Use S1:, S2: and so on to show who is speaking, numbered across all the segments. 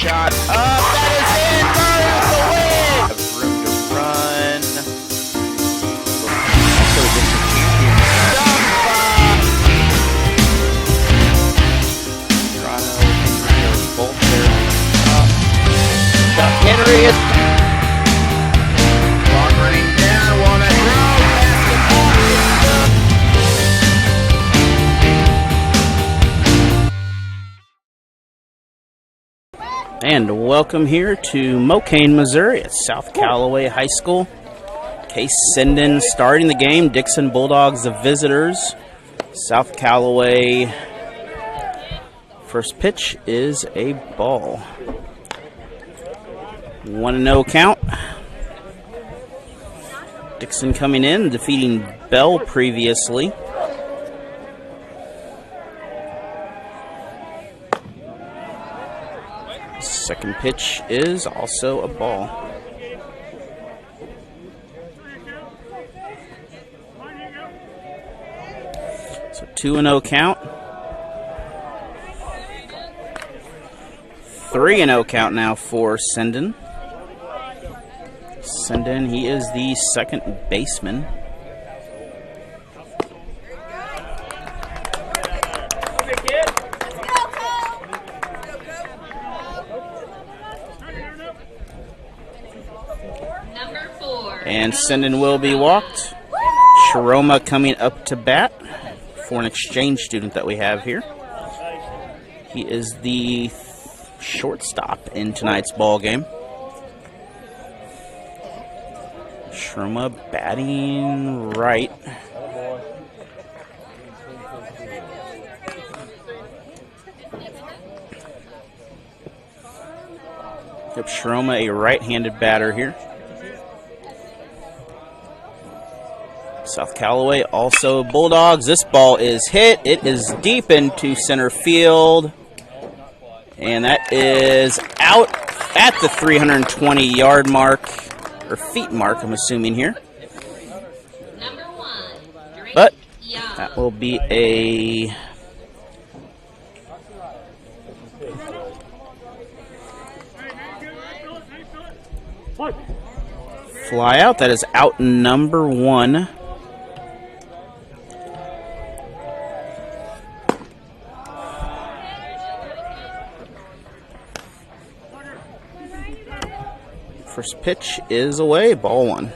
S1: shot up. That is in. Burns the win. Have room to run. Also, Dixon champion. Toronto, Henry, both there. Henry is clock running down. Walnut Grove. And welcome here to Mokane, Missouri at South Callaway High School. Case Sinden starting the game. Dixon Bulldogs, the visitors. South Callaway. First pitch is a ball. 1-0 count. Dixon coming in, defeating Bell previously. Second pitch is also a ball. So 2-0 count. 3-0 count now for Sinden. Sinden, he is the second baseman. And Sinden will be walked. Sharoma coming up to bat for an exchange student that we have here. He is the shortstop in tonight's ball game. Sharoma batting right. Yep, Sharoma, a right-handed batter here. South Callaway also Bulldogs. This ball is hit. It is deep into center field. And that is out at the 320-yard mark, or feet mark, I'm assuming here. But that will be a fly out. That is out number 1. First pitch is away, ball 1.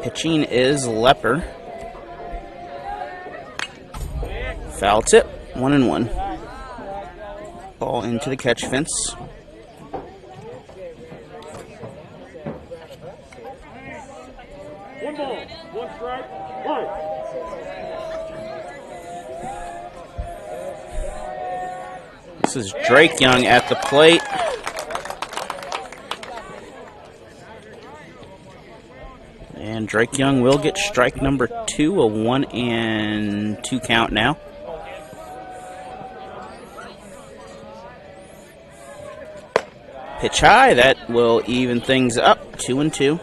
S1: Pitching is Lepper. Foul tip, 1-1. Ball into the catch fence.
S2: One ball, one strike, one.
S1: This is Drake Young at the plate. And Drake Young will get strike number 2, a 1-2 count now. Pitch high, that will even things up, 2-2.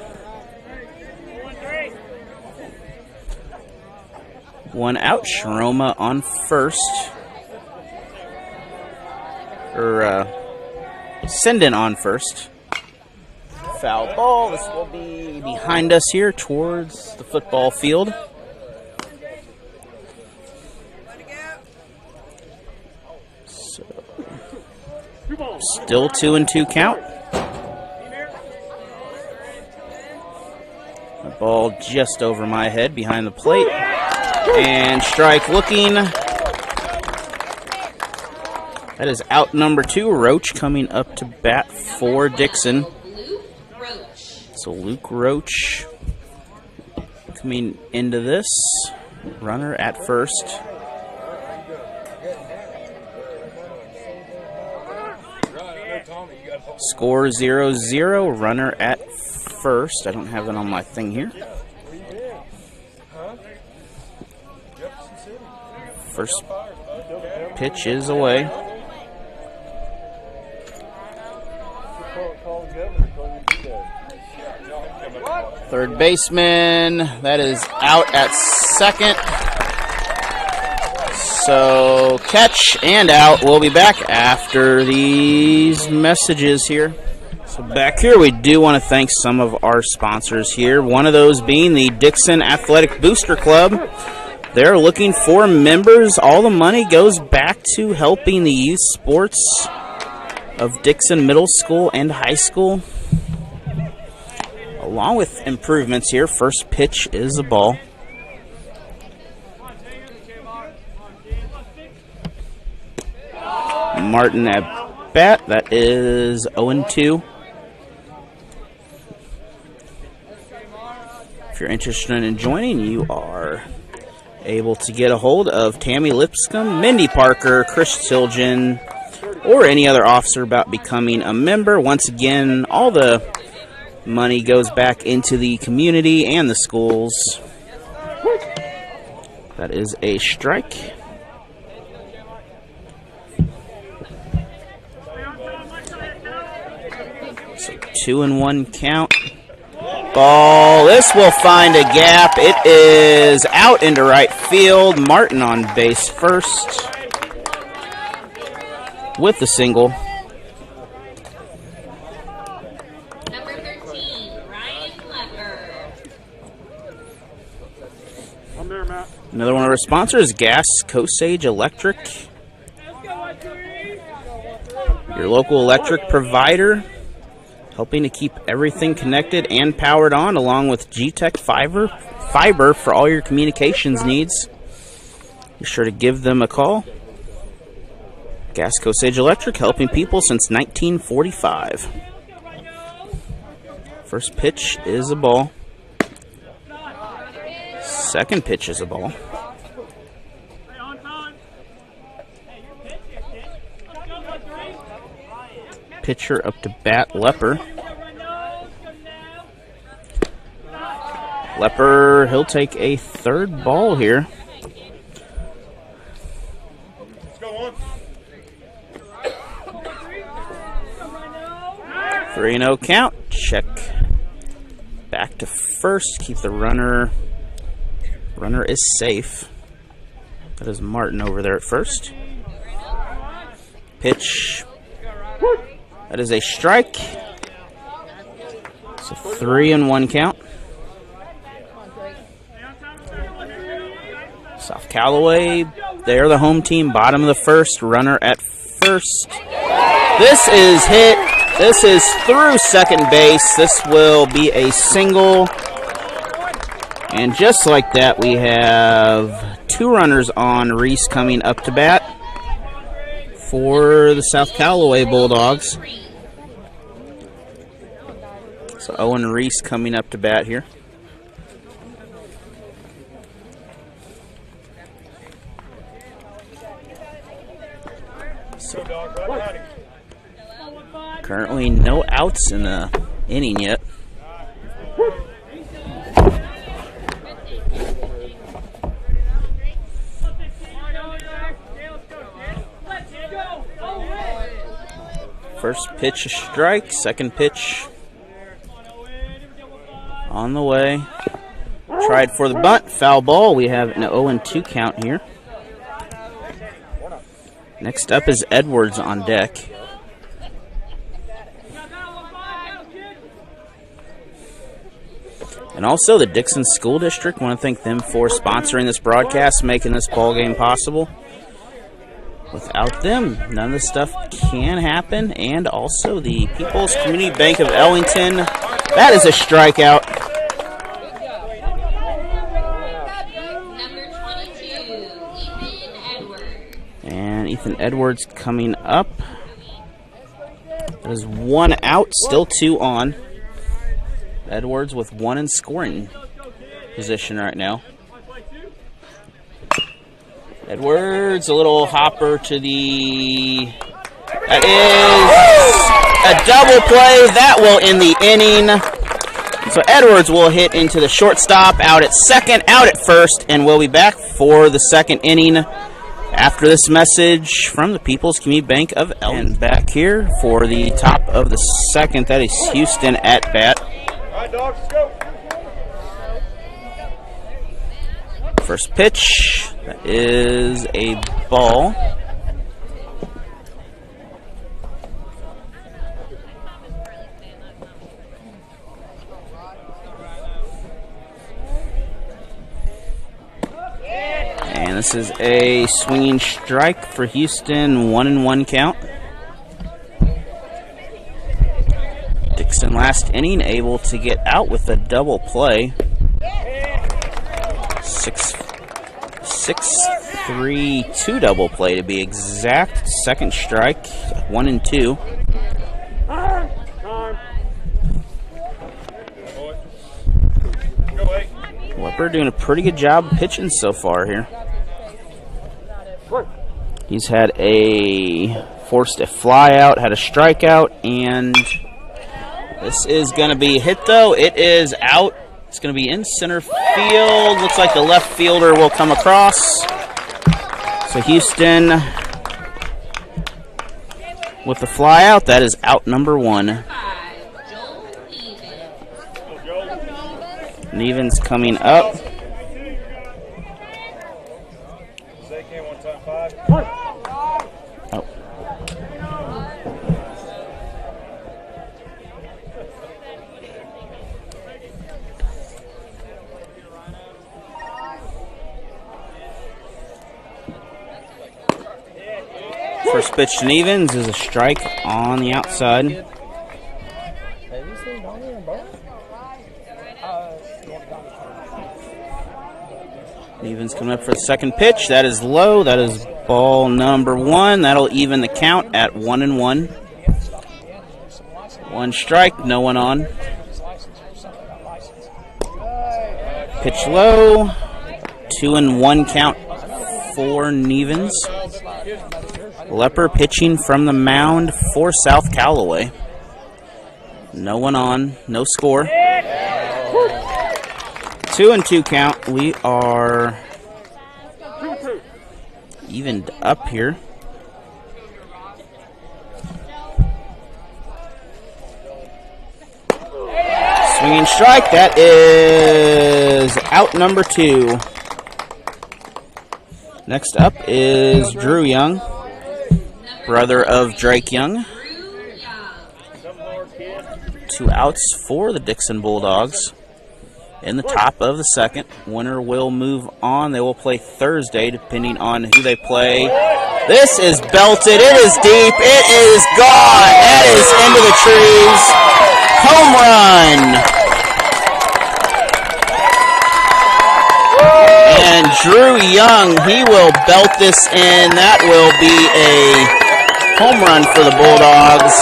S1: 1 out, Sharoma on first. Sinden on first. Foul ball. This will be behind us here towards the football field. So, still 2-2 count. The ball just over my head behind the plate. And strike looking. That is out number 2. Roach coming up to bat for Dixon. So Luke Roach coming into this. Runner at first. Score 0-0. Runner at first. I don't have it on my thing here. First pitch is away. Third baseman, that is out at second. So catch and out. We'll be back after these messages here. So back here, we do want to thank some of our sponsors here. One of those being the Dixon Athletic Booster Club. They're looking for members. All the money goes back to helping the youth sports of Dixon Middle School and High School, along with improvements here. First pitch is a ball. Martin at bat. That is 0-2. If you're interested in joining, you are able to get a hold of Tammy Lipscomb, Mindy Parker, Chris Tilgen, or any other officer about becoming a member. Once again, all the money goes back into the community and the schools. That is a strike. So 2-1 count. Ball. This will find a gap. It is out into right field. Martin on base first with the single.
S3: Number 13, Ryan Lever.
S2: I'm there, Matt.
S1: Another one of our sponsors, Gas Osage Electric. Your local electric provider, helping to keep everything connected and powered on, along with G-Tech fiber for all your communications needs. Be sure to give them a call. Gas Osage Electric, helping people since 1945. First pitch is a ball. Second pitch is a ball. Pitcher up to bat, Lepper. Lepper, he'll take a third ball here.
S2: Let's go on.
S1: 3-0 count. Check back to first. Keep the runner. Runner is safe. That is Martin over there at first. Pitch. That is a strike. So 3-1 count. South Callaway, they're the home team. Bottom of the first. Runner at first. This is hit. This is through second base. This will be a single. And just like that, we have two runners on. Reese coming up to bat for the South Callaway Bulldogs. So Owen Reese coming up to bat here. So currently no outs in the inning yet. First pitch a strike, second pitch on the way. Tried for the bunt, foul ball. We have an 0-2 count here. Next up is Edwards on deck. And also the Dixon School District. Want to thank them for sponsoring this broadcast, making this ball game possible. Without them, none of this stuff can happen. And also the People's Community Bank of Ellington. That is a strikeout.
S3: Number 22, Ethan Edwards.
S1: And Ethan Edwards coming up. That is one out, still two on. Edwards with one in scoring position right now. Edwards, a little hopper to the... That is a double play. That will end the inning. So Edwards will hit into the shortstop, out at second, out at first, and we'll be back for the second inning after this message from the People's Community Bank of Ellington. And back here for the top of the second, that is Houston at bat.
S2: All right, dogs, let's go.
S1: First pitch. That is a ball. And this is a swinging strike for Houston, 1-1 count. Dixon last inning able to get out with a double play. 6-3-2 double play to be exact. Second strike, 1-2. Lepper doing a pretty good job pitching so far here. He's had forced a fly out, had a strikeout, and this is going to be hit though. It is out. It's going to be in center field. Looks like the left fielder will come across. So Houston with the fly out. That is out number 1. Nevins coming up. Oh. First pitch to Nevins is a strike on the outside. Nevins coming up for the second pitch. That is low. That is ball number 1. That'll even the count at 1-1. 1 strike, no one on. Pitch low. 2-1 count for Nevins. Lepper pitching from the mound for South Callaway. No one on, no score. 2-2 count. We are evened up here. Swinging strike. That is out number 2. Next up is Drew Young, brother of Drake Young. 2 outs for the Dixon Bulldogs. In the top of the second, winner will move on. They will play Thursday, depending on who they play. This is belted. It is deep. It is gone. That is into the trees. Home run. And Drew Young, he will belt this in. That will be a home run for the Bulldogs.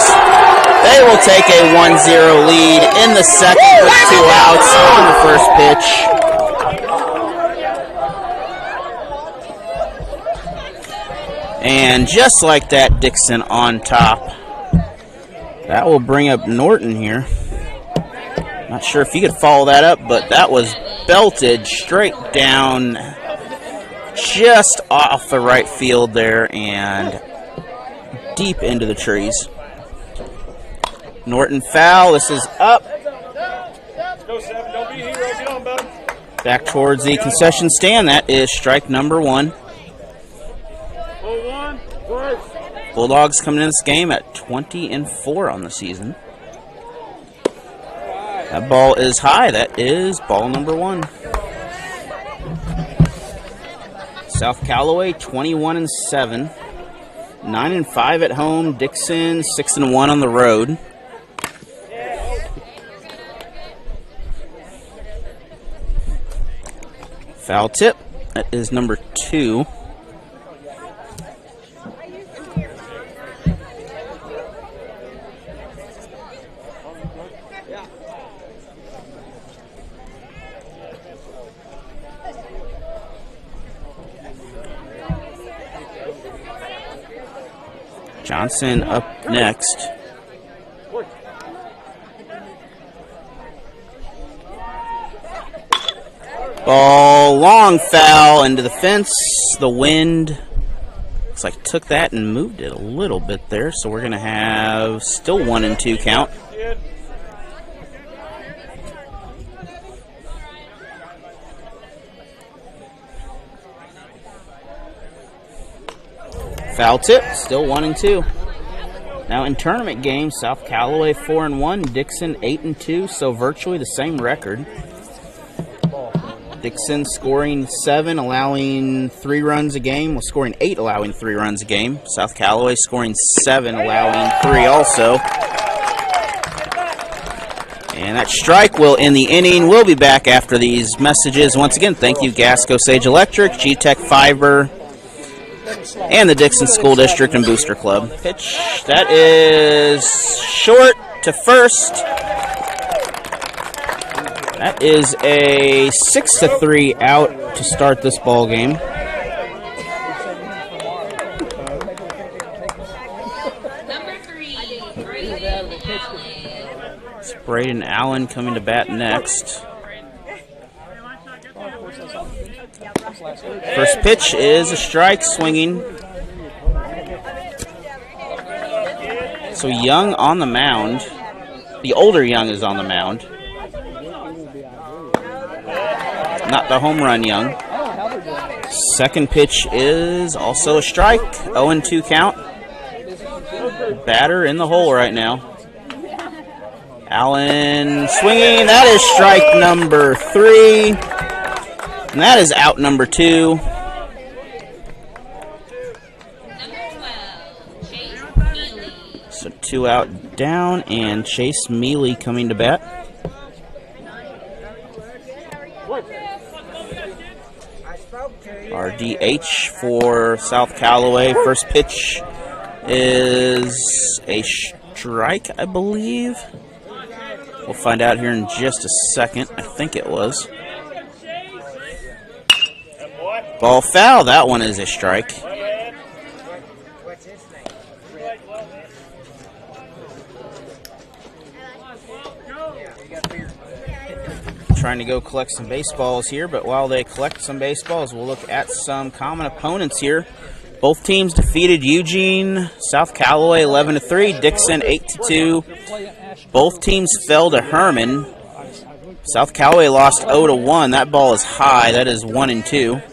S1: They will take a 1-0 lead in the second with 2 outs on the first pitch. And just like that, Dixon on top. That will bring up Norton here. Not sure if you could follow that up, but that was belted straight down just off the right field there and deep into the trees. Norton foul. This is up. Back towards the concession stand. That is strike number 1. Bulldogs coming in this game at 20-4 on the season. That ball is high. That is ball number 1. South Callaway 21-7. 9-5 at home. Dixon 6-1 on the road. Foul tip. That is number 2. Johnson up next. Ball, long foul into the fence. The wind looks like took that and moved it a little bit there. So we're going to have still 1-2 count. Foul tip, still 1-2. Now in tournament games, South Callaway 4-1, Dixon 8-2, so virtually the same record. Dixon scoring 7, allowing 3 runs a game. Well, scoring 8, allowing 3 runs a game. South Callaway scoring 7, allowing 3 also. And that strike will end the inning. We'll be back after these messages. Once again, thank you, Gasco Sage Electric, G-Tech Fiber, and the Dixon School District and Booster Club. Pitch, that is short to first. That is a 6-3 out to start this ball game.
S3: Number 3, Braden Allen.
S1: It's Braden Allen coming to bat next. First pitch is a strike, swinging. So Young on the mound. The older Young is on the mound. Not the home run Young. Second pitch is also a strike. 0-2 count. Batter in the hole right now. Allen swinging. That is strike number 3. And that is out number 2.
S3: Number 12, Chase Mealy.
S1: So 2 out down, and Chase Mealy coming to bat. Our DH for South Callaway. First pitch is a strike, I believe. We'll find out here in just a second. I think it was. Ball foul. That one is a strike. Trying to go collect some baseballs here, but while they collect some baseballs, we'll look at some common opponents here. Both teams defeated Eugene, South Callaway 11-3, Dixon 8-2. Both teams fell to Herman. South Callaway lost 0-1. That ball is high. That is 1-2.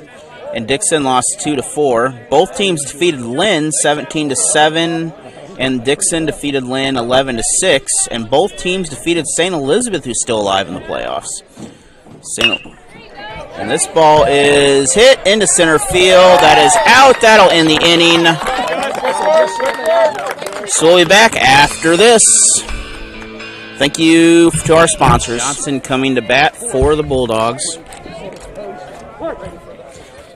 S1: And Dixon lost 2-4. Both teams defeated Lynn 17-7, and Dixon defeated Lynn 11-6. And both teams defeated St. Elizabeth, who's still alive in the playoffs. And this ball is hit into center field. That is out. That'll end the inning. So we'll be back after this. Thank you to our sponsors. Johnson coming to bat for the Bulldogs.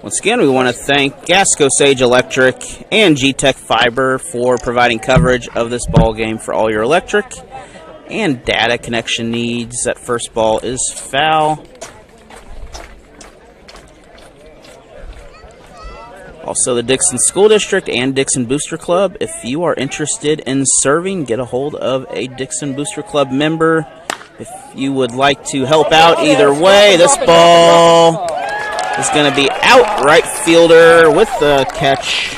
S1: Once again, we want to thank Gasco Sage Electric and G-Tech Fiber for providing coverage of this ball game for all your electric and data connection needs. That first ball is foul. Also, the Dixon School District and Dixon Booster Club. If you are interested in serving, get a hold of a Dixon Booster Club member. If you would like to help out either way, this ball is going to be out. Right fielder with the catch.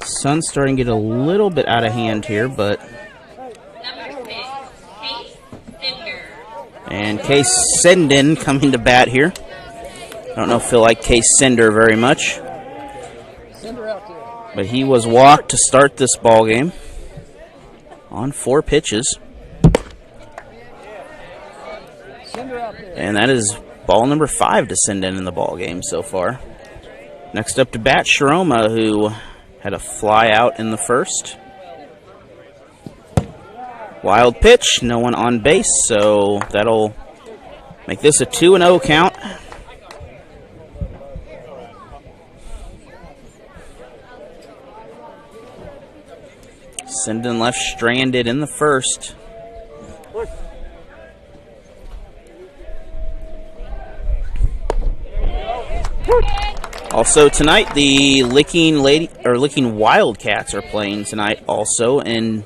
S1: Sun's starting to get a little bit out of hand here, but...
S3: Number 6, Case Cinder.
S1: And Case Senden coming to bat here. I don't know if he'll like Case Cinder very much. But he was walked to start this ball game on 4 pitches. And that is ball number 5 to send in the ball game so far. Next up to bat, Sharoma, who had a fly out in the first. Wild pitch, no one on base, so that'll make this a 2-0 count. Senden left stranded in the first. Also tonight, the Licking Wildcats are playing tonight also in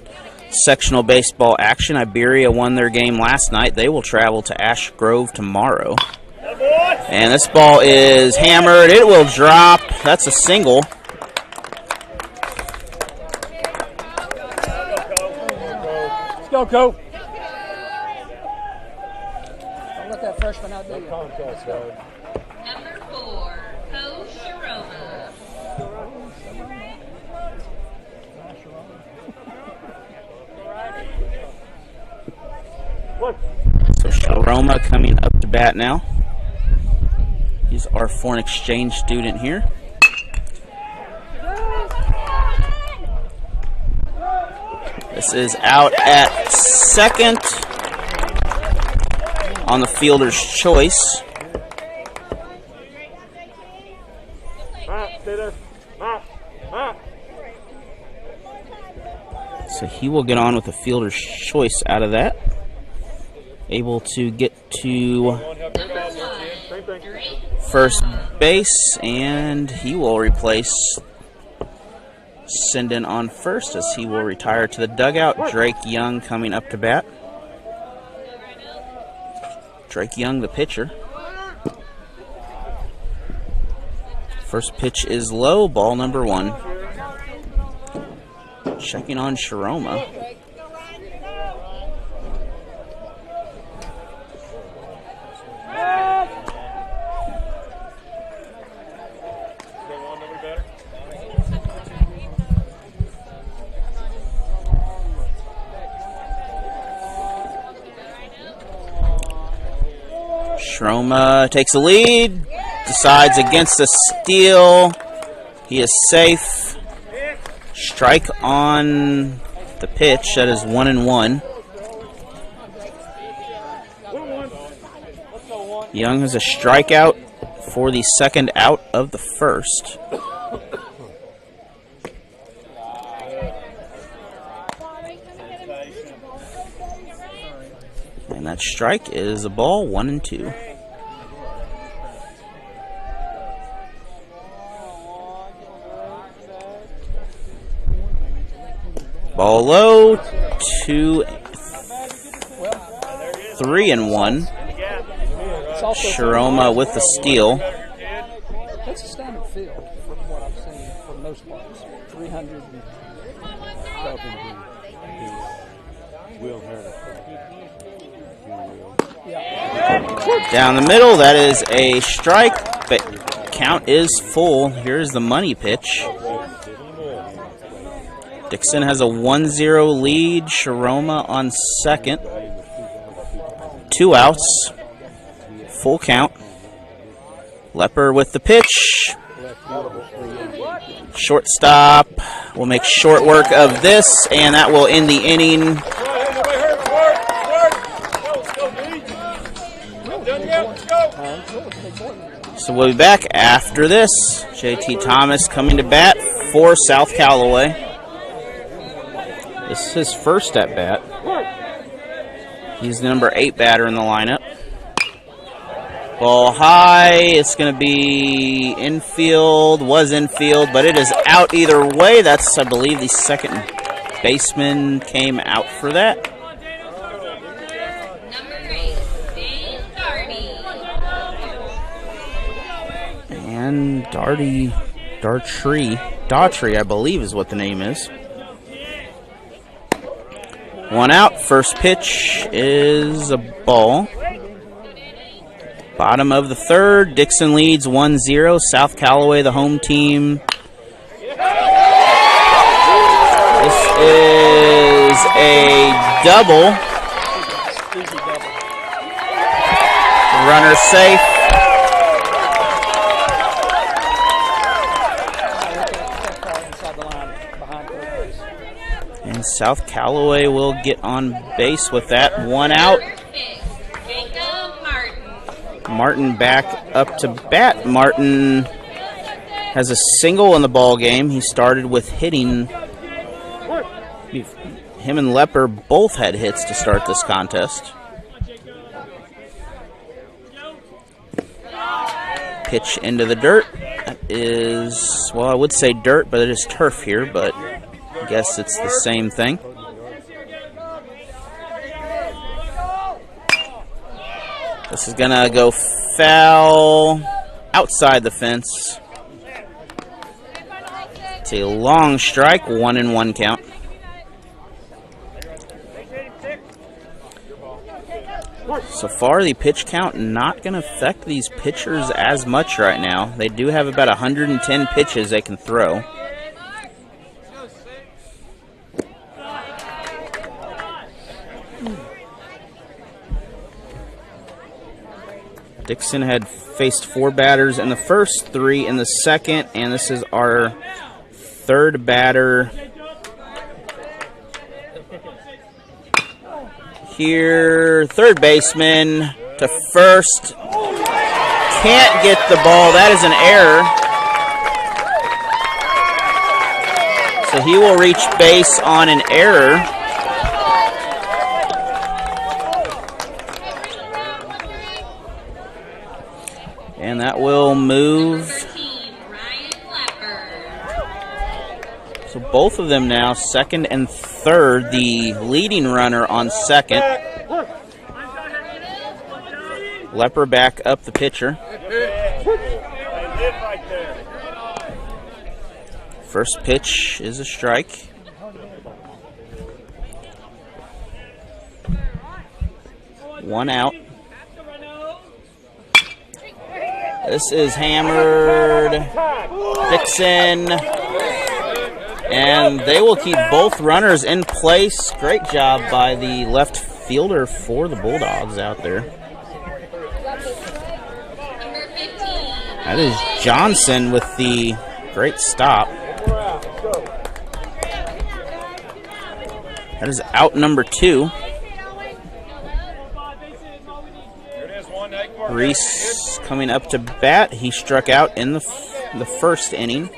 S1: sectional baseball action. Iberia won their game last night. They will travel to Ash Grove tomorrow. And this ball is hammered. It will drop. That's a single.
S2: Go, go.
S4: Don't let that freshman out there.
S3: Number 4, Coach Sharoma.
S1: So Sharoma coming up to bat now. He's our foreign exchange student here. This is out at second on the fielder's choice. So he will get on with the fielder's choice out of that. Able to get to first base, and he will replace Sinden on first as he will retire to the dugout. Drake Young coming up to bat. Drake Young, the pitcher. First pitch is low, ball number 1. Checking on Sharoma. Sharoma takes the lead, decides against the steal. He is safe. Strike on the pitch. That is 1-1. Young has a strikeout for the second out of the first. And that strike is a ball, 1-2. Ball low, 3-1. Sharoma with the steal.
S4: That's a standard field from what I've seen for most parts. 300.
S1: Down the middle, that is a strike, but count is full. Here's the money pitch. Dixon has a 1-0 lead. Sharoma on second. 2 outs. Full count. Lepper with the pitch. Shortstop will make short work of this, and that will end the inning. So we'll be back after this. JT Thomas coming to bat for South Callaway. This is his first at bat. He's the number 8 batter in the lineup. Ball high. It's going to be infield. Was infield, but it is out either way. That's, I believe, the second baseman came out for that.
S3: Number 8, Dan Darty.
S1: And Daughtry, I believe is what the name is. 1 out. First pitch is a ball. Bottom of the third. Dixon leads 1-0. South Callaway, the home team. This is a double. Runner safe. And South Callaway will get on base with that. 1 out. Martin back up to bat. Martin has a single in the ball game. He started with hitting. Him and Lepper both had hits to start this contest. Pitch into the dirt. That is, well, I would say dirt, but it is turf here, but I guess it's the same thing. This is going to go foul outside the fence. It's a long strike, 1-1 count. So far, the pitch count not going to affect these pitchers as much right now. They do have about 110 pitches they can throw. Dixon had faced 4 batters in the first, 3 in the second, and this is our 3rd batter here. 3rd baseman to first. Can't get the ball. That is an error. So he will reach base on an error. And that will move. So both of them now, 2nd and 3rd. The leading runner on 2nd. Lepper back up the pitcher. First pitch is a strike. One out. This is hammered. Dixon. And they will keep both runners in place. Great job by the left fielder for the Bulldogs out there. That is Johnson with the great stop. That is out number 2. Reese coming up to bat. He struck out in the first inning.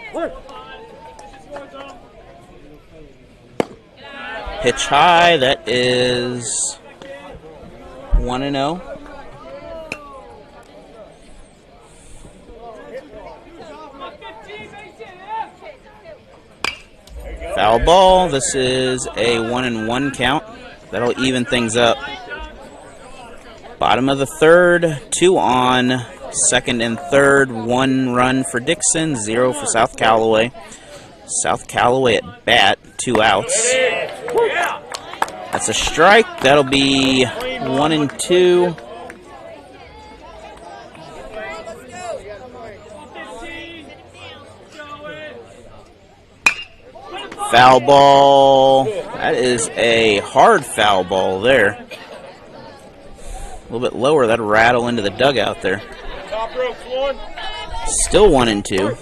S1: Pitch high. That is 1-0. Foul ball. This is a 1-1 count. That'll even things up. Bottom of the 3rd, 2 on. 2nd and 3rd, 1 run for Dixon, 0 for South Callaway. South Callaway at bat, 2 outs. That's a strike. That'll be 1-2. Foul ball. That is a hard foul ball there. A little bit lower, that'll rattle into the dugout there.
S2: Top ropes, 1.
S1: Still 1-2.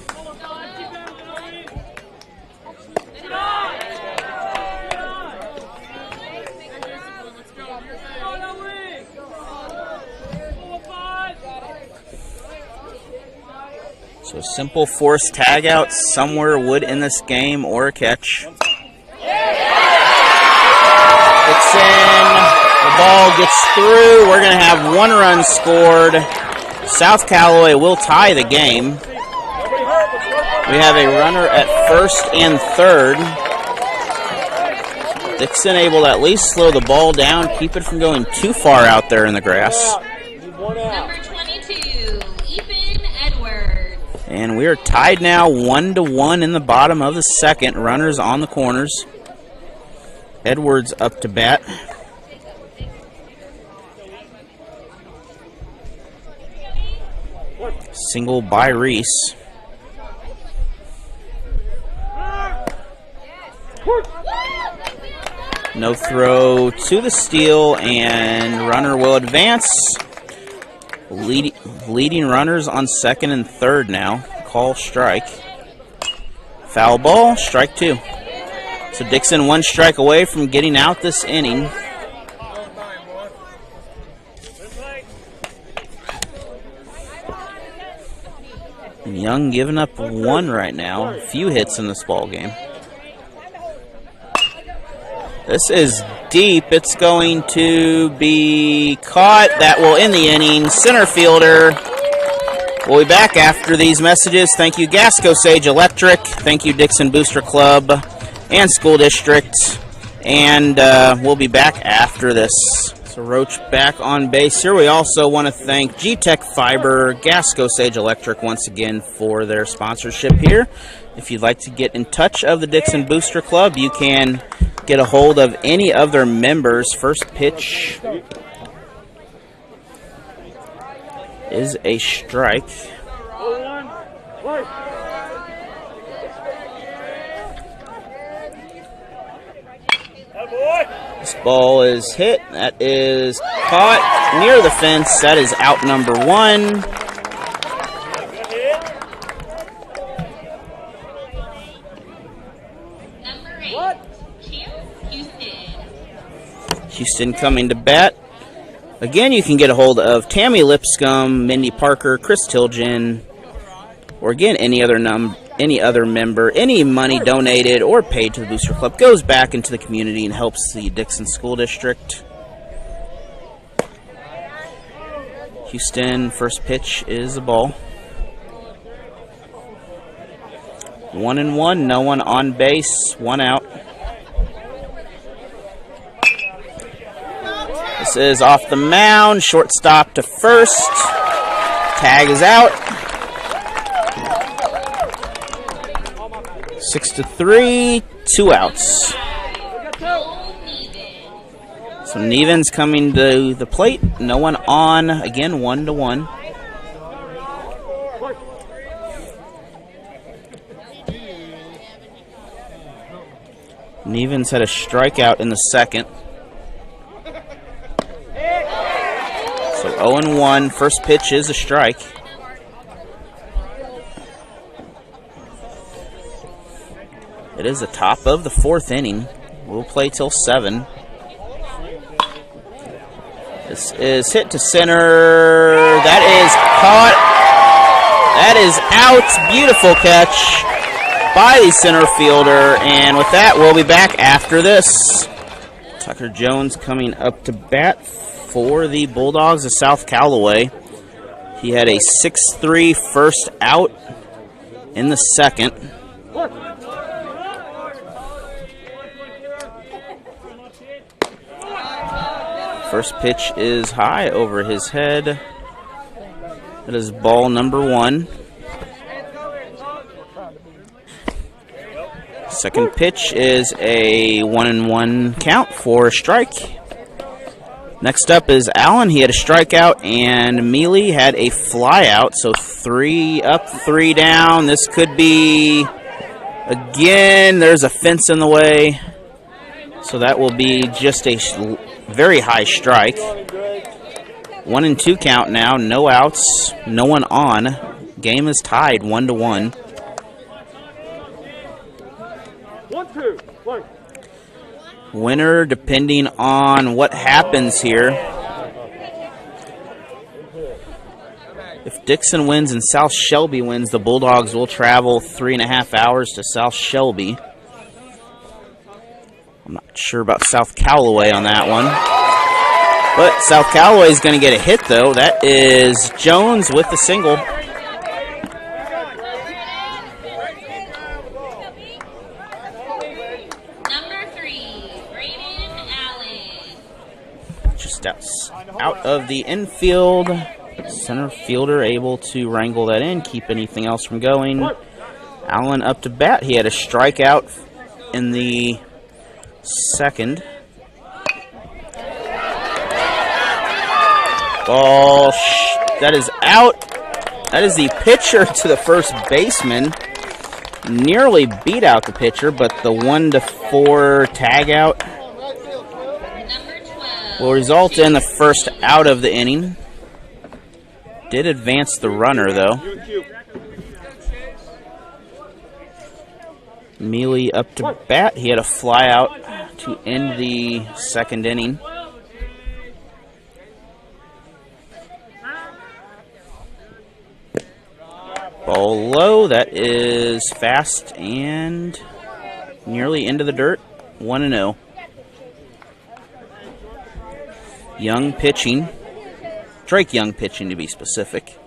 S1: So simple force tag out somewhere would in this game or a catch. Dixon, the ball gets through. We're going to have 1 run scored. South Callaway will tie the game. We have a runner at 1st and 3rd. Dixon able to at least slow the ball down, keep it from going too far out there in the grass.
S3: Number 22, Ethan Edwards.
S1: And we are tied now 1-1 in the bottom of the 2nd. Runners on the corners. Edwards up to bat. Single by Reese. No throw to the steal, and runner will advance. Leading runners on 2nd and 3rd now. Call strike. Foul ball, strike 2. So Dixon 1 strike away from getting out this inning. And Young giving up 1 right now. A few hits in this ball game. This is deep. It's going to be caught. That will end the inning. Center fielder. We'll be back after these messages. Thank you, Gasco Sage Electric. Thank you, Dixon Booster Club and School District. And we'll be back after this. So Roach back on base here. We also want to thank G-Tech Fiber, Gasco Sage Electric once again for their sponsorship here. If you'd like to get in touch of the Dixon Booster Club, you can get a hold of any of their members. First pitch is a strike. This ball is hit. That is caught. near the fence. That is out number 1.
S3: Number 8, Houston.
S1: Houston coming to bat. Again, you can get a hold of Tammy Lipscomb, Mindy Parker, Chris Tilgen, or again, any other member. Any money donated or paid to the Booster Club goes back into the community and helps the Dixon School District. Houston, first pitch is a ball. 1-1, no one on base, 1 out. This is off the mound, shortstop to first. Tag is out. 6-3, 2 outs. So Nevins coming to the plate, no one on, again 1-1. Nevins had a strikeout in the second. So 0-1, first pitch is a strike. It is the top of the 4th inning. We'll play till 7. This is hit to center. That is caught. That is out. Beautiful catch by the center fielder. And with that, we'll be back after this. Tucker Jones coming up to bat for the Bulldogs of South Callaway. He had a 6-3 first out in the second. First pitch is high over his head. That is ball number 1. Second pitch is a 1-1 count for a strike. Next up is Allen. He had a strikeout, and Mealy had a flyout. So 3 up, 3 down. This could be, again, there's a fence in the way. So that will be just a very high strike. 1-2 count now. No outs. No one on. Game is tied 1-1.
S2: 1-2. Play.
S1: Winner, depending on what happens here. If Dixon wins and South Shelby wins, the Bulldogs will travel 3.5 hours to South Shelby. I'm not sure about South Callaway on that one. But South Callaway is going to get a hit, though. That is Jones with the single. Just out of the infield. Center fielder able to wrangle that in, keep anything else from going. Allen up to bat. He had a strikeout in the second. Ball, that is out. That is the pitcher to the first baseman. Nearly beat out the pitcher, but the 1-4 tag out will result in the first out of the inning. Did advance the runner, though. Mealy up to bat. He had a fly out to end the second inning. Ball low. That is fast and nearly into the dirt. 1-0. Young pitching. Drake Young pitching, to be specific.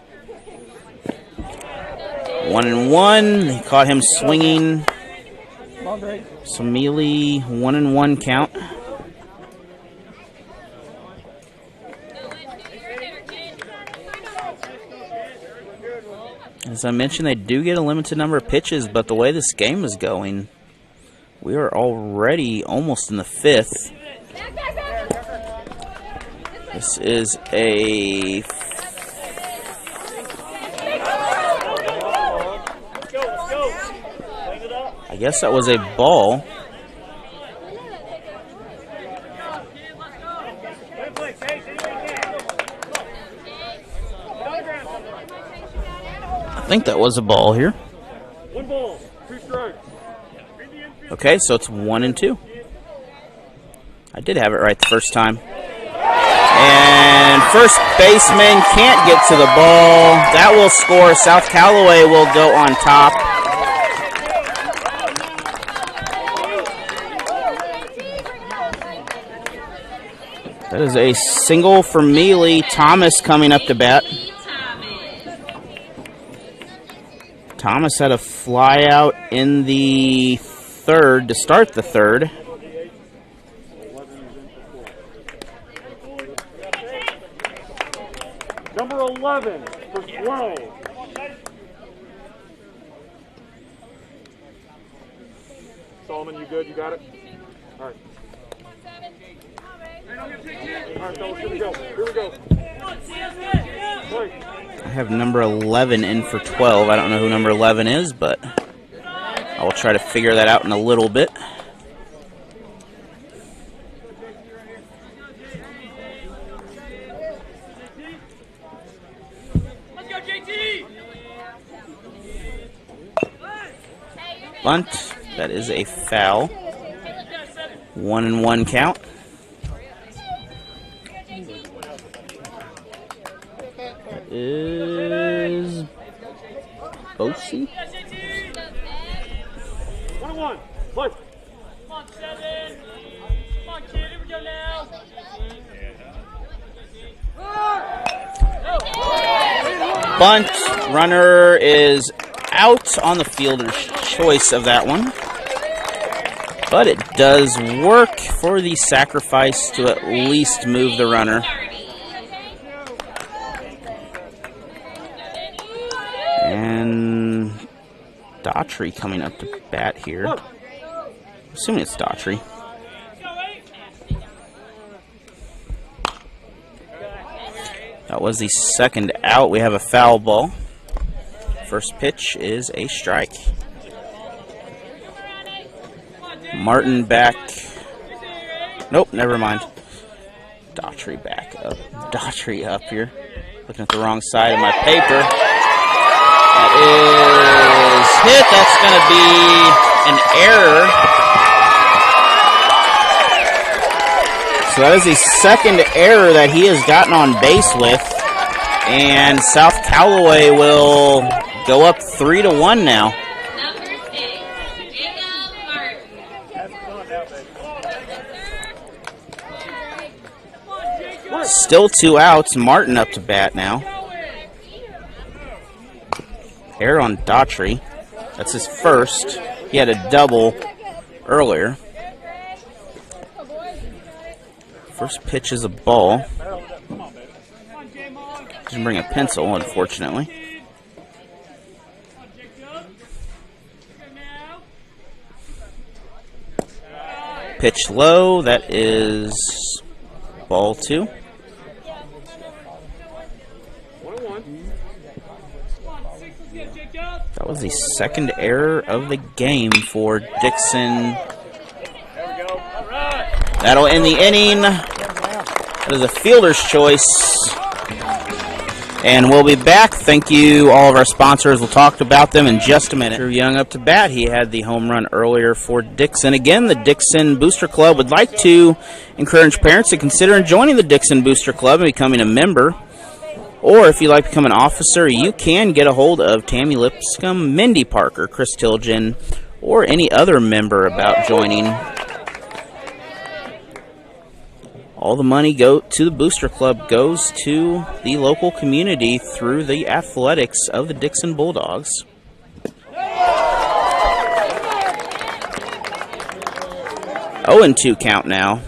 S1: 1-1. He caught him swinging. So Mealy, 1-1 count. As I mentioned, they do get a limited number of pitches, but the way this game is going, we are already almost in the 5th. This is a I guess that was a ball. I think that was a ball here.
S2: 1 ball, 2 strikes.
S1: Okay, so it's 1-2. I did have it right the first time. And first baseman can't get to the ball. That will score. South Callaway will go on top. That is a single for Mealy. Thomas coming up to bat. Thomas had a fly out in the third to start the third.
S2: Number 11 for 12. Solomon, you good? You got it? All right. All right, fellas, here we go. Here we go. Play.
S1: I have number 11 in for 12. I don't know who number 11 is, but I will try to figure that out in a little bit. Bunt. That is a foul. 1-1 count. That is Bosey.
S2: 1-1. Play.
S5: Come on, 7. Come on, kid. Here we go now.
S1: Bunt. Runner is out on the fielder's choice of that one. But it does work for the sacrifice to at least move the runner. And Daughtry coming up to bat here. Assuming it's Daughtry. That was the second out. We have a foul ball. First pitch is a strike. Martin back. Nope, never mind. Daughtry back up. Daughtry up here. Looking at the wrong side of my paper. That is hit. That's going to be an error. So that is the second error that he has gotten on base with. And South Callaway will go up 3-1 now.
S3: Number 6, Jacob Martin.
S1: Still 2 outs. Martin up to bat now. Error on Daughtry. That's his first. He had a double earlier. First pitch is a ball. Doesn't bring a pencil, unfortunately. Pitch low. That is ball 2. That was the second error of the game for Dixon. That'll end the inning. That is a fielder's choice. And we'll be back. Thank you, all of our sponsors. We'll talk about them in just a minute. Drew Young up to bat. He had the home run earlier for Dixon. Again, the Dixon Booster Club would like to encourage parents to consider joining the Dixon Booster Club and becoming a member. Or if you'd like to become an officer, you can get a hold of Tammy Lipscomb, Mindy Parker, Chris Tilgen, or any other member about joining. All the money to the Booster Club goes to the local community through the athletics of the Dixon Bulldogs. 0-2 count now.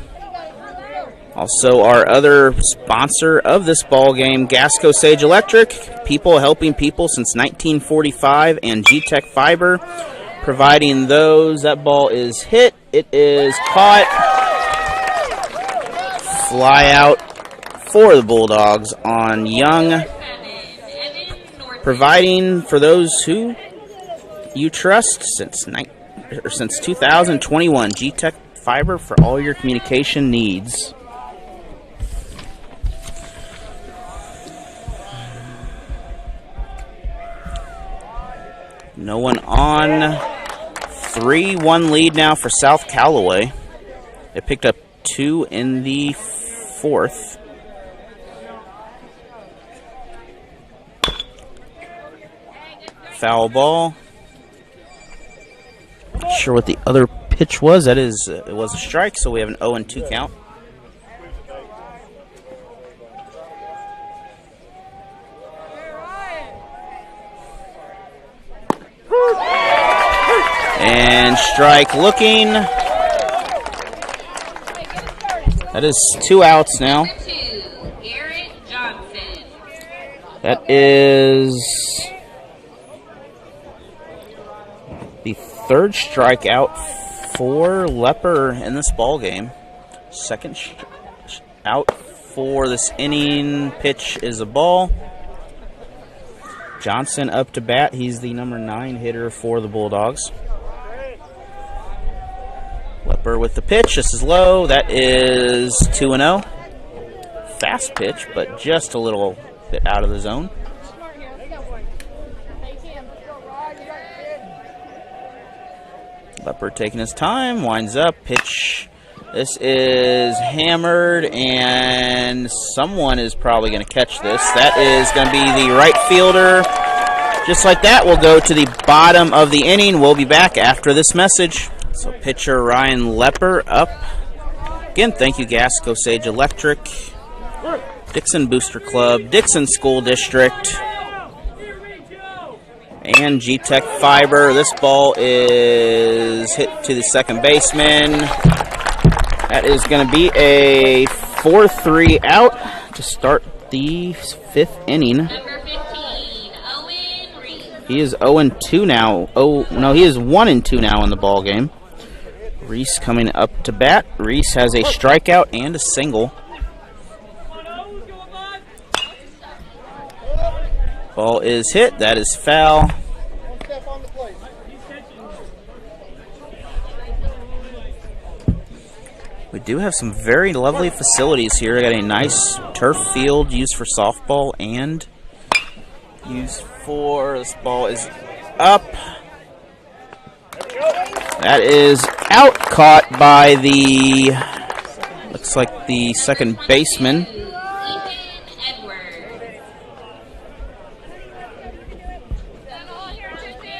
S1: Also, our other sponsor of this ball game, Gasco Sage Electric, people helping people since 1945, and G-Tech Fiber, providing those. That ball is hit. It is caught. Fly out for the Bulldogs on Young, providing for those who you trust since 2021. G-Tech Fiber for all your communication needs. No one on. 3-1 lead now for South Callaway. It picked up 2 in the 4th. Foul ball. Not sure what the other pitch was. That is, it was a strike, so we have an 0-2 count. And strike looking. That is 2 outs now. That is the 3rd strikeout for Lepper in this ball game. 2nd out for this inning. Pitch is a ball. Johnson up to bat. He's the number 9 hitter for the Bulldogs. Lepper with the pitch. This is low. That is 2-0. Fast pitch, but just a little bit out of the zone. Lepper taking his time. Winds up. Pitch. This is hammered, and someone is probably going to catch this. That is going to be the right fielder. Just like that, we'll go to the bottom of the inning. We'll be back after this message. So pitcher Ryan Lepper up. Again, thank you Gasco Sage Electric, Dixon Booster Club, Dixon School District, and G-Tech Fiber. This ball is hit to the second baseman. That is going to be a 4-3 out to start the 5th inning.
S3: Number 15, Owen Reed.
S1: He is 0-2 now. Oh no, he is 1-2 now in the ball game. Reese coming up to bat. Reese has a strikeout and a single. Ball is hit. That is foul. We do have some very lovely facilities here. I got a nice turf field used for softball and used for, this ball is up. That is out, caught by the, looks like the second baseman.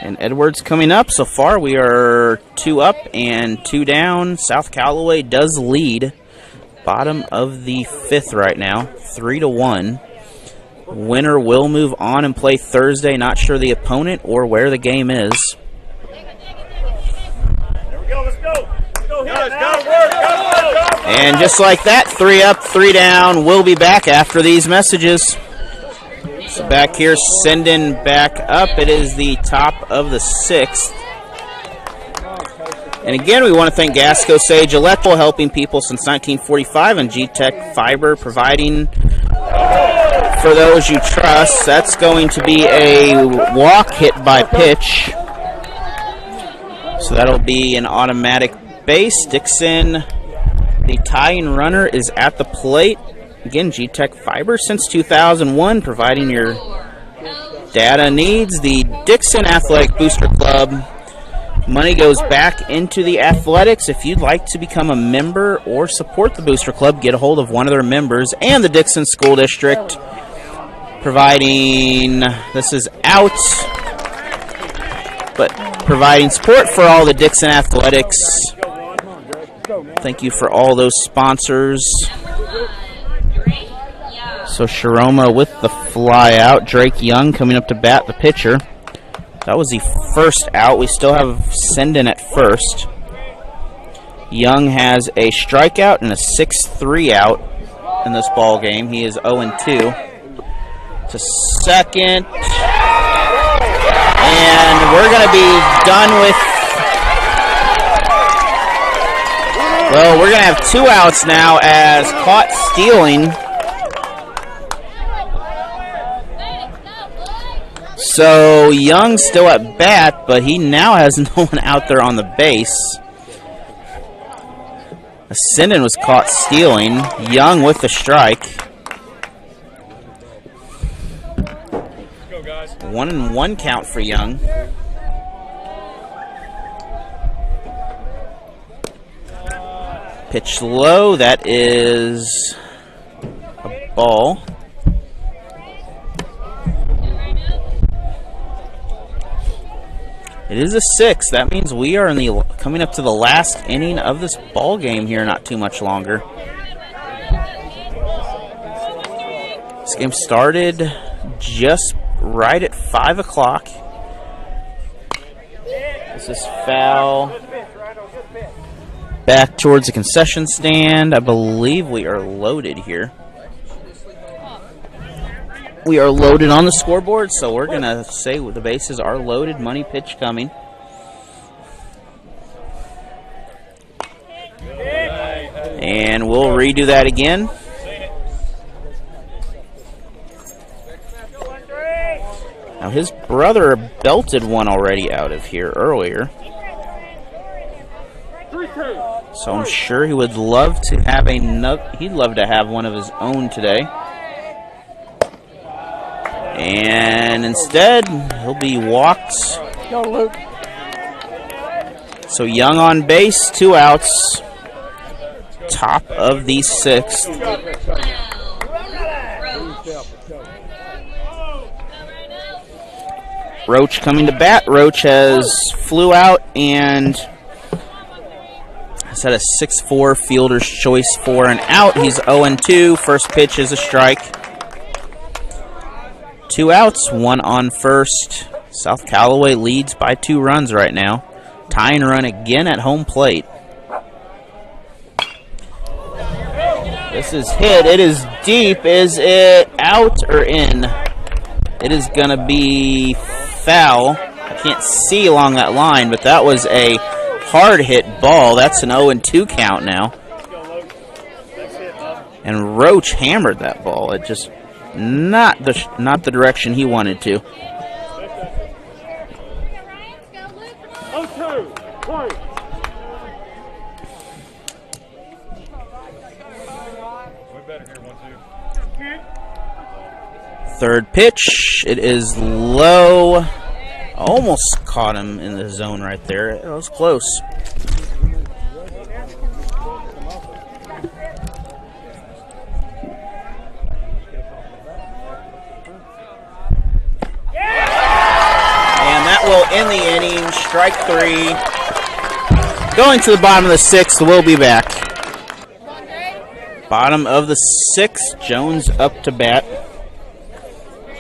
S1: And Edwards coming up. So far we are 2 up and 2 down. South Callaway does lead. Bottom of the 5th right now, 3-1. Winner will move on and play Thursday. Not sure the opponent or where the game is.
S2: There we go, let's go. Let's go, guys, gotta work, gotta work.
S1: And just like that, 3 up, 3 down. We'll be back after these messages. So back here, sending back up. It is the top of the 6th. And again, we want to thank Gasco Sage Electrical, helping people since 1945, and G-Tech Fiber providing for those you trust. That's going to be a walk hit by pitch. So that'll be an automatic base. Dixon, the tying runner, is at the plate. Again, G-Tech Fiber since 2001, providing your data needs. The Dixon Athletic Booster Club. Money goes back into the athletics. If you'd like to become a member or support the Booster Club, get a hold of one of their members. And the Dixon School District, providing, this is out, but providing support for all the Dixon athletics. Thank you for all those sponsors. So Sharoma with the fly out. Drake Young coming up to bat, the pitcher. That was the first out. We still have Senden at first. Young has a strikeout and a 6-3 out in this ball game. He is 0-2. To second. And we're going to be done with... Well, we're going to have 2 outs now as caught stealing. So Young still at bat, but he now has no one out there on the base. Ascendant was caught stealing. Young with the strike. 1-1 count for Young. Pitch low, that is a ball. It is a 6. That means we are coming up to the last inning of this ball game here, not too much longer. This game started just right at 5 o'clock. This is foul. Back towards the concession stand. I believe we are loaded here. We are loaded on the scoreboard, so we're going to say the bases are loaded. Money pitch coming. And we'll redo that again. Now his brother belted one already out of here earlier. So I'm sure he would love to have he'd love to have one of his own today. And instead, he'll be walked.
S4: Go, Luke.
S1: So Young on base, 2 outs. Top of the 6th. Roach coming to bat. Roach has flew out and has had a 6-4 fielder's choice for an out. He's 0-2. First pitch is a strike. 2 outs, 1 on first. South Callaway leads by 2 runs right now. Tying run again at home plate. This is hit. It is deep. Is it out or in? It is going to be foul. I can't see along that line, but that was a hard hit ball. That's an 0-2 count now. And Roach hammered that ball. It just not the direction he wanted to. Third pitch, it is low. Almost caught him in the zone right there. It was close. And that will end the inning. Strike 3. Going to the bottom of the 6th, we'll be back. Bottom of the 6th, Jones up to bat.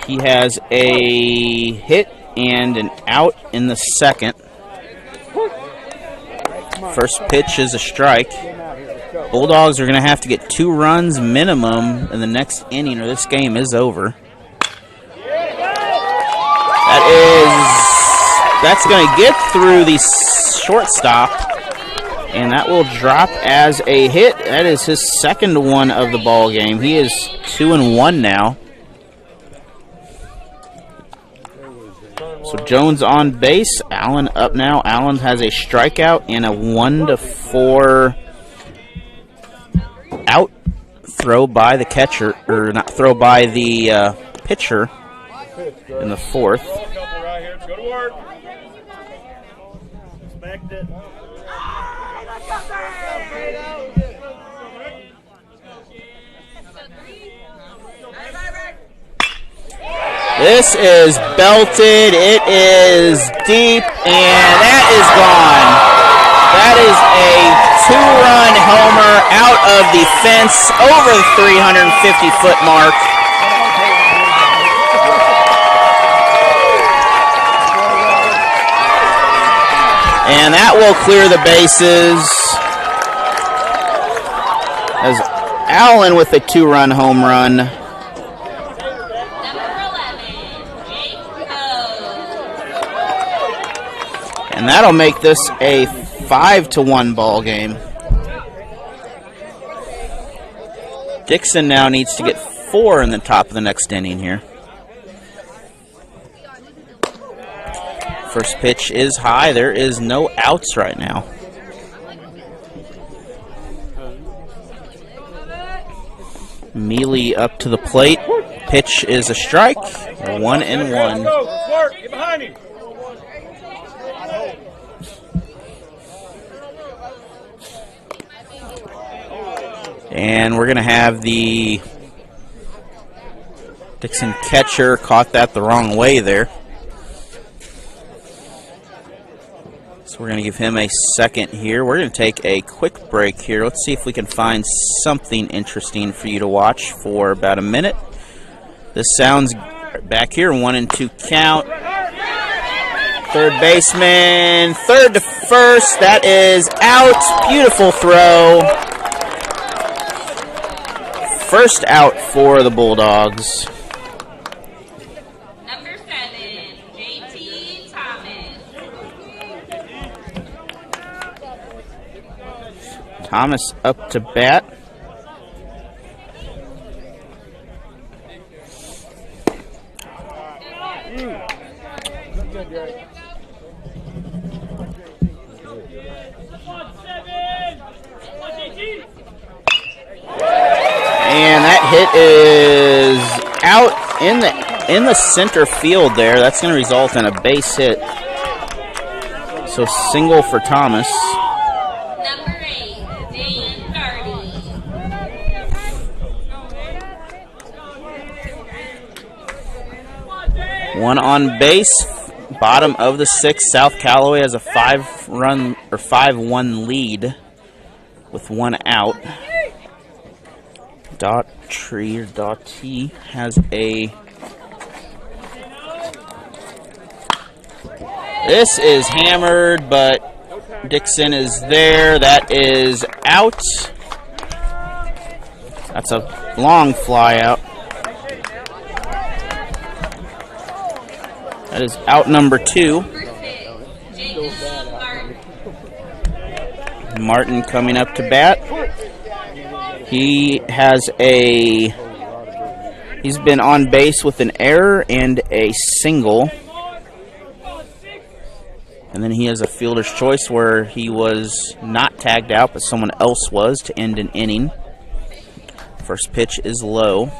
S1: He has a hit and an out in the 2nd. First pitch is a strike. Bulldogs are going to have to get 2 runs minimum in the next inning or this game is over. That's going to get through the shortstop, and that will drop as a hit. That is his 2nd one of the ball game. He is 2-1 now. So Jones on base, Allen up now. Allen has a strikeout and a 1-4 out throw by the catcher, or not throw by the pitcher in the 4th.
S2: Go to work. Expect it.
S1: This is belted. It is deep, and that is gone. That is a 2-run homer out of the fence over the 350-foot mark. And that will clear the bases as Allen with a 2-run home run. And that'll make this a 5-1 ball game. Dixon now needs to get 4 in the top of the next inning here. First pitch is high. There is no outs right now. Mealy up to the plate. Pitch is a strike. 1-1.
S2: Get behind him.
S1: And we're going to have the Dixon catcher caught that the wrong way there. So we're going to give him a second here. We're going to take a quick break here. Let's see if we can find something interesting for you to watch for about a minute. This sounds back here, 1 and 2 count. Third baseman, third to first. That is out. Beautiful throw. First out for the Bulldogs.
S3: Number 7, JT Thomas.
S1: Thomas up to bat. And that hit is out in the center field there. That's going to result in a base hit. So single for Thomas.
S3: Number 8, Dan Gardy.
S1: One on base. Bottom of the 6th. South Callaway has a 5-1 lead with 1 out. Daughtry has a... This is hammered, but Dixon is there. That is out. That's a long fly out. That is out number 2. Martin coming up to bat. He has he's been on base with an error and a single. And then he has a fielder's choice where he was not tagged out, but someone else was to end an inning. First pitch is low.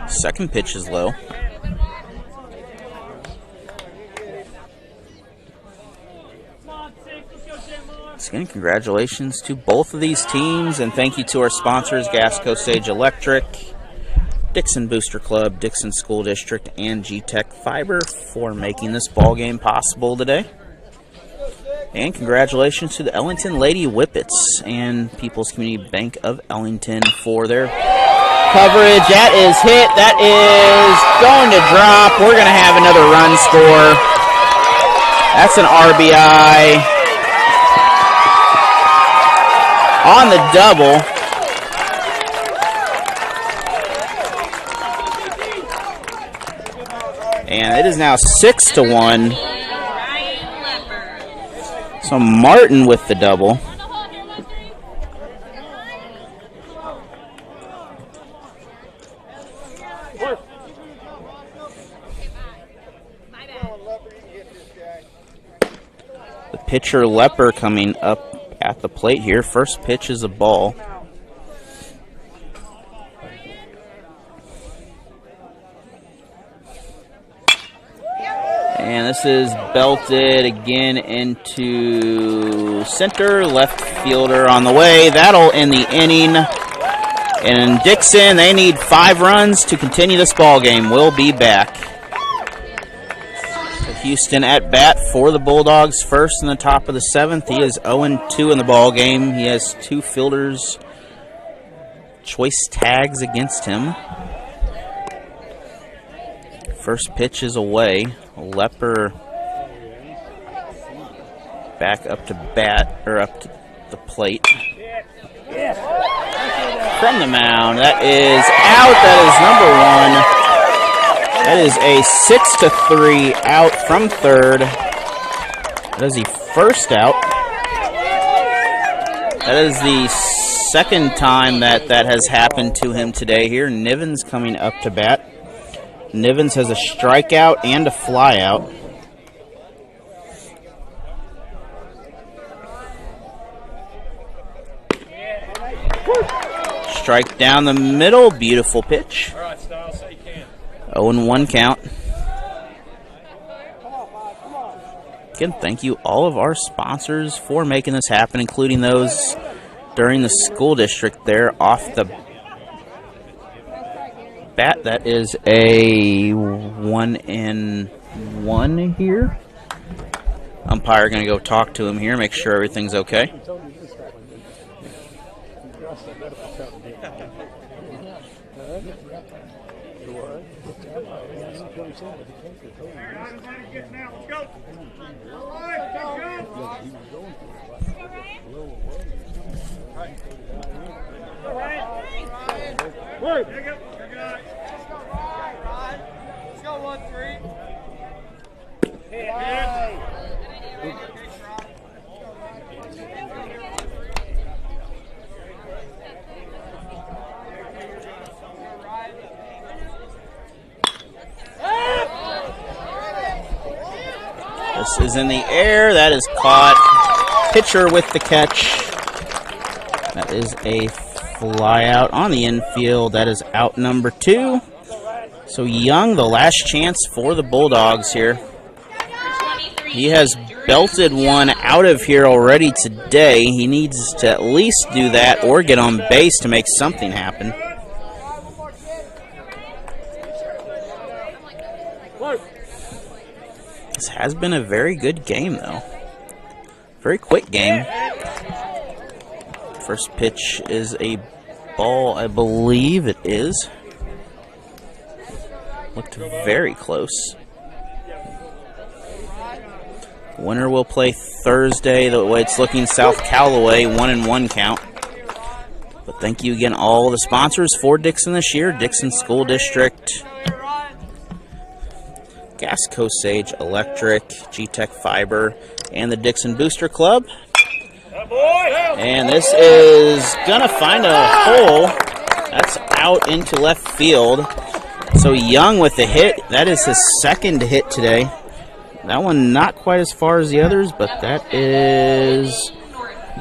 S1: Second pitch is low. Again, congratulations to both of these teams, and thank you to our sponsors, Gasco Sage Electric, Dixon Booster Club, Dixon School District, and G-Tech Fiber for making this ball game possible today. And congratulations to the Ellington Lady Whippets and People's Community Bank of Ellington for their coverage. That is hit. That is going to drop. We're going to have another run score. That's an RBI. On the double. And it is now 6-1. So Martin with the double. The pitcher Lepper coming up at the plate here. First pitch is a ball. And this is belted again into center. Left fielder on the way. That'll end the inning. And Dixon, they need 5 runs to continue this ball game. We'll be back. Houston at bat for the Bulldogs, first in the top of the 7th. He is 0-2 in the ball game. He has 2 fielders' choice tags against him. First pitch is away. Lepper back up to bat, or up to the plate. From the mound, that is out. That is number 1. That is a 6-3 out from third. That is the first out. That is the second time that has happened to him today here. Nivens coming up to bat. Nivens has a strikeout and a flyout. Strike down the middle. Beautiful pitch. 0-1 count. Again, thank you all of our sponsors for making this happen, including those during the school district there off the bat. That is a 1-and-1 here. Umpire going to go talk to him here, make sure everything's okay.
S5: Let's go 1-3.
S1: This is in the air. That is caught. Pitcher with the catch. That is a fly out on the infield. That is out number 2. So Young, the last chance for the Bulldogs here. He has belted one out of here already today. He needs to at least do that or get on base to make something happen. This has been a very good game, though. Very quick game. First pitch is a ball, I believe it is. Looked very close. Winner will play Thursday. The way it's looking, South Callaway, 1-and-1 count. But thank you again, all the sponsors for Dixon this year. Dixon School District, Gasco Sage Electric, G-Tech Fiber, and the Dixon Booster Club. And this is gonna find a hole. That's out into left field. So Young with the hit. That is his second hit today. That one not quite as far as the others, but that is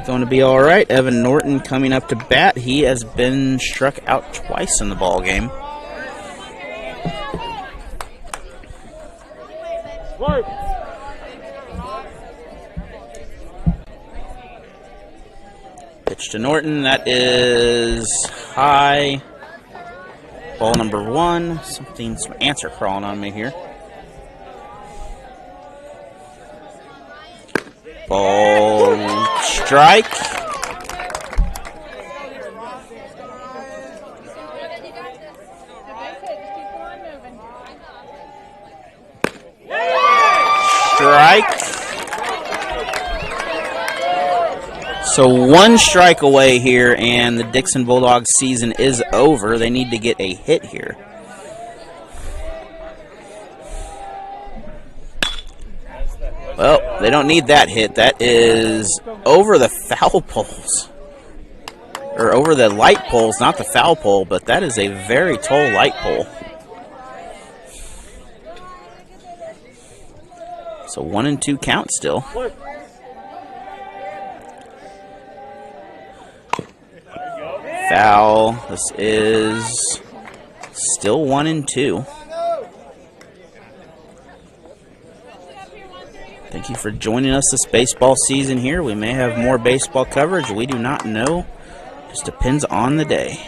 S1: going to be all right. Evan Norton coming up to bat. He has been struck out twice in the ball game. Pitch to Norton. That is high. Ball number 1. Some ants are crawling on me here. Ball strike. Strike. So 1 strike away here, and the Dixon Bulldogs season is over. They need to get a hit here. Well, they don't need that hit. That is over the foul poles. Or over the light poles, not the foul pole, but that is a very tall light pole. So 1-and-2 count still. Foul. This is still 1-and-2. Thank you for joining us this baseball season here. We may have more baseball coverage. We do not know. Just depends on the day.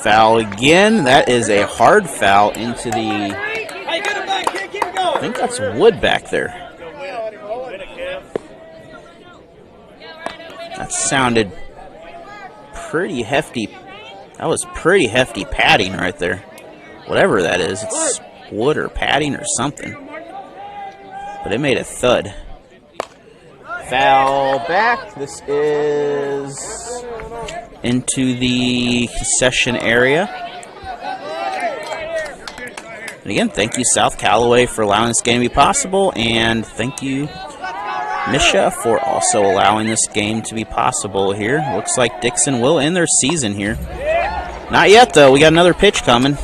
S1: Foul again. That is a hard foul into the... I think that's wood back there. That sounded pretty hefty. That was pretty hefty padding right there. Whatever that is, it's wood or padding or something. But it made a thud. Foul back. This is into the concession area. And again, thank you, South Callaway, for allowing this game to be possible. And thank you, MSHSAA, for also allowing this game to be possible here. Looks like Dixon will end their season here. Not yet, though. We got another pitch coming.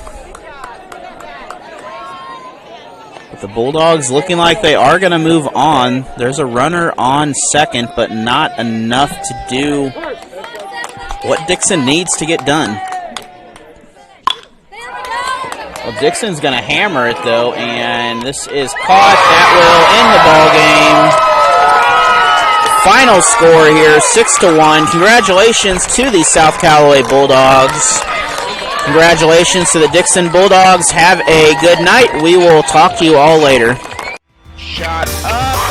S1: But the Bulldogs looking like they are going to move on. There's a runner on second, but not enough to do what Dixon needs to get done. Well, Dixon's going to hammer it, though, and this is caught. That will end the ball game. Final score here, 6-1. Congratulations to the South Callaway Bulldogs. Congratulations to the Dixon Bulldogs. Have a good night. We will talk to you all later. Shot up.